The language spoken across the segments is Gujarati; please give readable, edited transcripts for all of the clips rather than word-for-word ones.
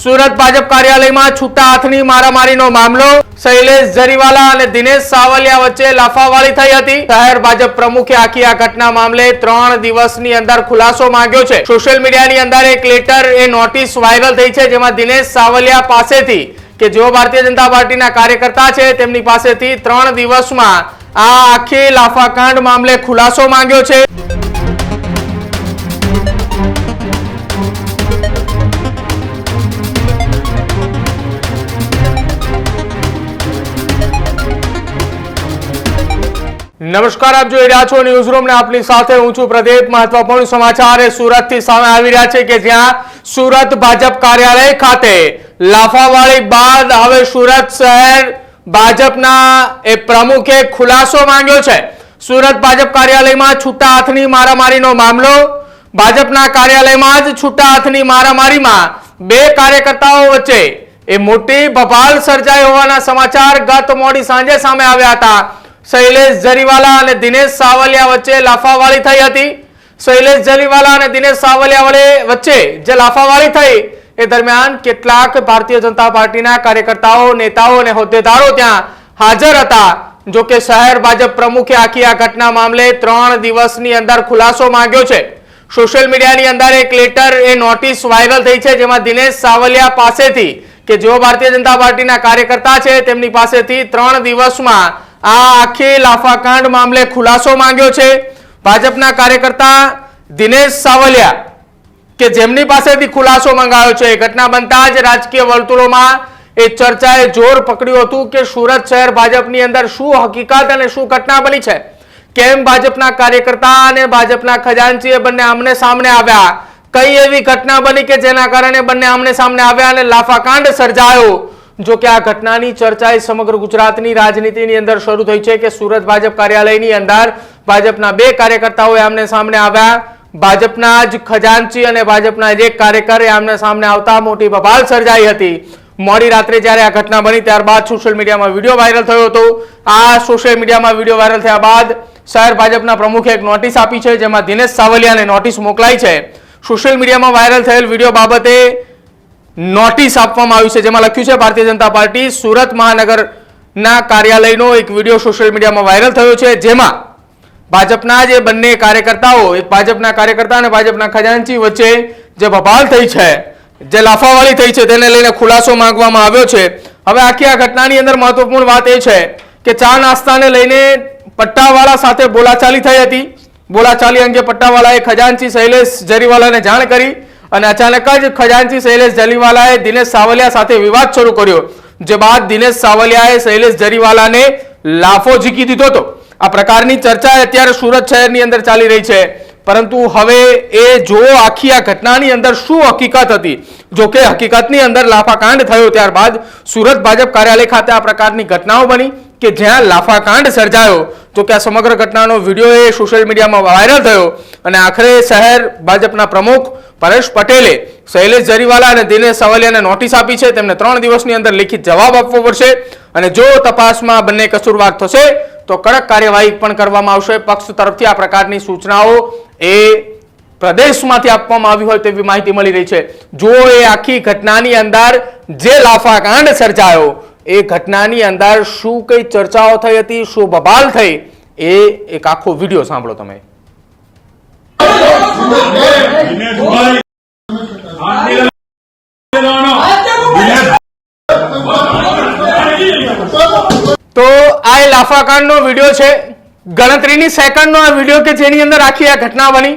સુરત ભાજપ કાર્યાલયમાં છૂટા હાથની મારામારીનો મામલો શૈલેષ જરીવાલા અને દિનેશ સાવલિયા વચ્ચે લાફાવાળી થઈ હતી। શહેર ભાજપ પ્રમુખે આખી આ ઘટના મામલે 3 દિવસની અંદર ખુલાસો માંગ્યો છે। સોશિયલ મીડિયાની અંદર એક લેટર એ નોટિસ વાયરલ થઈ છે, જેમાં દિનેશ સાવલિયા પાસેથી કે જેઓ ભારતીય જનતા પાર્ટીના કાર્યકર્તા છે તેમની પાસેથી 3 દિવસમાં આ આખી લાફાકાંડ મામલે ખુલાસો માંગ્યો છે। नमस्कार, आप જોઈ રહ્યા છો ન્યૂઝ રૂમ ને આપની સાથે હું છું પ્રદીપ। મહત્વપૂર્ણ સમાચાર એ સુરત થી સામે આવી રહ્યા છે કે જ્યાં સુરત ભાજપ કાર્યાલય ખાતે લાફાવાળી બાદ હવે સુરત શહેર ભાજપના એ પ્રમુખે ખુલાસો માંગ્યો છે। સુરત ભાજપ કાર્યાલયમાં છૂટા હાથની મારામારીનો મામલો। ભાજપના કાર્યાલયમાં જ છૂટા હાથની મારામારીમાં 2 કાર્યકર્તાઓ વચ્ચે એ મોટી બબાલ સર્જાઈ હોવાના સમાચાર ગત મોડી સાંજે સામે આવ્યા હતા। શૈલેષ જરીવાલા અને દિનેશ સાવલિયા વચ્ચે લાફાવાળી થઈ હતી। શૈલેષ જરીવાલા અને દિનેશ સાવલિયા વચ્ચે જે લાફાવાળી થઈ એ દરમિયાન કેટલાક ભારતીય જનતા પાર્ટીના કાર્યકર્તાઓ, નેતાઓ અને હોદ્દેદારો ત્યાં હાજર હતા। જો કે શહેર ભાજપ પ્રમુખે આખી આ ઘટના મામલે 3 દિવસની અંદર ખુલાસો માંગ્યો છે। સોશિયલ મીડિયાની અંદર એક લેટર એ નોટિસ વાયરલ થઈ છે, જેમાં દિનેશ સાવલિયા પાસેથી કે જેઓ ભારતીય જનતા પાર્ટીના કાર્યકર્તા છે તેમની પાસેથી 3 દિવસમાં આ આખી લાફાકાંડ મામલે ખુલાસો માંગ્યો છે। ભાજપના કાર્યકર્તા દિનેશ સાવલિયા કે જેમની પાસેથી ખુલાસો માંગાયો છે, ઘટના બનતા જ રાજકીય વર્તુળોમાં એ ચર્ચાએ જોર પકડ્યું હતું કે સુરત શહેર ભાજપની અંદર શું હકીકત અને શું ઘટના બની છે, કેમ ભાજપના કાર્યકર્તા અને ભાજપના ખજાનચી બંને આમને સામને આવ્યા, કઈ એવી ઘટના બની કે જેના કારણે બંને આમને સામને આવ્યા અને લાફાકાંડ સર્જાયો। જો કે આ ઘટનાની ચર્ચા સમગ્ર ગુજરાતની રાજનીતિની અંદર શરૂ થઈ છે કે સુરત ભાજપ કાર્યાલયની અંદર ભાજપના 2 કાર્યકર્તાઓ આમને સામને આવ્યા। ભાજપના જ ખજાનચી અને ભાજપના જ એક કાર્યકર આમને સામને આવતા મોટી બબાલ સર્જાઈ હતી। મોડી રાત્રે જ્યારે આ ઘટના બની ત્યારબાદ સોશિયલ મીડિયામાં વિડીયો વાયરલ થયો હતો। આ સોશિયલ મીડિયામાં વિડીયો વાયરલ થયા બાદ શહેર ભાજપના પ્રમુખે એક નોટિસ આપી છે, જેમાં દિનેશ સાવલિયાને નોટિસ મોકલાઈ છે। સોશિયલ મીડિયામાં વાયરલ થયેલ વિડીયો બાબતે નોટિસ આપવામાં આવી છે, જેમાં લખ્યું છે ભારતીય જનતા પાર્ટી સુરત મહાનગરના કાર્યાલયનો એક વિડીયો સોશિયલ મીડિયામાં વાયરલ થયો છે, જેમાં ભાજપના જે બંને કાર્યકર્તાઓ, એક ભાજપના કાર્યકર્તા અને ભાજપના ખજાનચી વચ્ચે જે બબાલ થઈ છે, જે લાફાવાળી થઈ છે, તેને લઈને ખુલાસો માંગવામાં આવ્યો છે। હવે આખી આ ઘટનાની અંદર મહત્વપૂર્ણ વાત એ છે કે ચા નાસ્તાને લઈને પટ્ટાવાળા સાથે બોલાચાલી થઈ હતી। બોલાચાલી અંગે પટ્ટાવાળાએ ખજાનચી શૈલેષ જરીવાલાને જાણ કરી અને અચાનક જ ખજાનચી શૈલેષ જરીવાલાએ દિનેશ સાવલિયા સાથે વિવાદ શરૂ કર્યો, જે બાદ દિનેશ સાવલિયાએ શૈલેષ જરીવાલાને લાફો ઝીકી દીધો હતો। આ પ્રકારની ચર્ચા અત્યારે સુરત શહેરની અંદર ચાલી રહી છે, પરંતુ હવે એ જો આખી આ ઘટનાની અંદર શું હકીકત હતી, જો કે હકીકતની અંદર લાફાકાંડ થયો ત્યારબાદ સુરત ભાજપ કાર્યાલય ખાતે આ પ્રકારની ઘટનાઓ બની કે જ્યાં લાફાકાંડ સર્જાયો। જો કે આ સમગ્ર ઘટનાનો વિડીયો એ સોશિયલ મીડિયામાં વાયરલ થયો અને આખરે શહેર ભાજપના પ્રમુખ પરેશ પટેલે શૈલેષ જરીવાલા અને દિનેશ સાવલિયાને નોટિસ આપી છે। તેમને 3 દિવસની અંદર લિખિત જવાબ આપવો પડશે અને જો તપાસમાં બંને કસૂરવાર થશે તો કડક કાર્યવાહી પણ કરવામાં આવશે। પક્ષ તરફથી આ પ્રકારની સૂચનાઓ એ પ્રદેશમાંથી આપવામાં આવી હોય તેવી માહિતી મળી રહી છે। જો એ આખી ઘટનાની અંદર જે લાફાકાંડ સર્જાયો એ ઘટનાની અંદર શું કઈ ચર્ચાઓ થઈ હતી, શું બબાલ થઈ, એ એક આખો વિડીયો સાંભળો તમે। તો આ લાફાકાંડનો વિડીયો છે, ગણતરીની સેકન્ડનો આ વિડીયો કે જેની અંદર આખી આ ઘટના બની,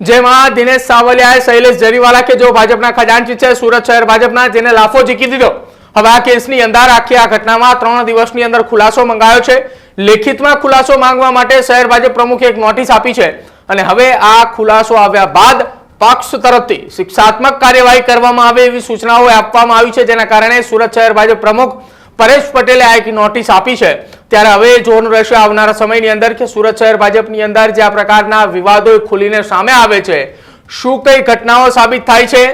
જેમાં દિનેશ સાવલિયાએ શૈલેષ જરીવાલા કે જો ભાજપના ખજાનચી છે સુરત શહેર ભાજપના, જેને લાફો ઝીકી દીધો। હવે આ કેસની અંદર આખી આ ઘટનામાં 3 દિવસની અંદર ખુલાસો મંગાયો છે। લેખિતમાં ખુલાસો માંગવા માટે શહેર ભાજપ પ્રમુખે એક નોટિસ આપી છે અને હવે આ ખુલાસો આવ્યા બાદ પક્ષ તરફથી શિક્ષાત્મક કાર્યવાહી કરવામાં આવે એવી સૂચનાઓ આપવામાં આવી છે, જેના કારણે સુરત શહેર ભાજપ પ્રમુખ પરેશ પટેલે આ એક નોટિસ આપી છે। ત્યારે હવે જોવાનું રહેશે આવનારા સમયની અંદર કે સુરત શહેર ભાજપની અંદર જે આ પ્રકારના વિવાદો ખુલીને સામે આવે છે, શું કઈ ઘટનાઓ સાબિત થાય છે।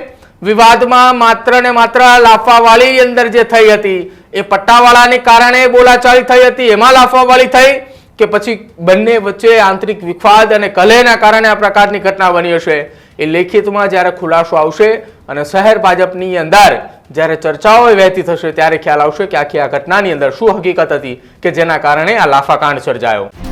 વિવાદમાં માત્ર ને માત્ર લાફાવાળી અંદર જે થઈ હતી એ પટ્ટાવાળાને કારણે બોલાચાલી થઈ હતી, એમાં લાફાવાળી થઈ કે પછી બંને વચ્ચે આંતરિક વિવાદ અને કલહના કારણે આ પ્રકારની ઘટના બની હશે, એ લેખિતમાં જ્યારે ખુલાસો આવશે અને શહેર ભાજપની અંદર જ્યારે ચર્ચાઓ વહેતી થશે ત્યારે ખ્યાલ આવશે કે આખી આ ઘટનાની અંદર શું હકીકત હતી કે જેના કારણે આ લાફાકાંડ સર્જાયો।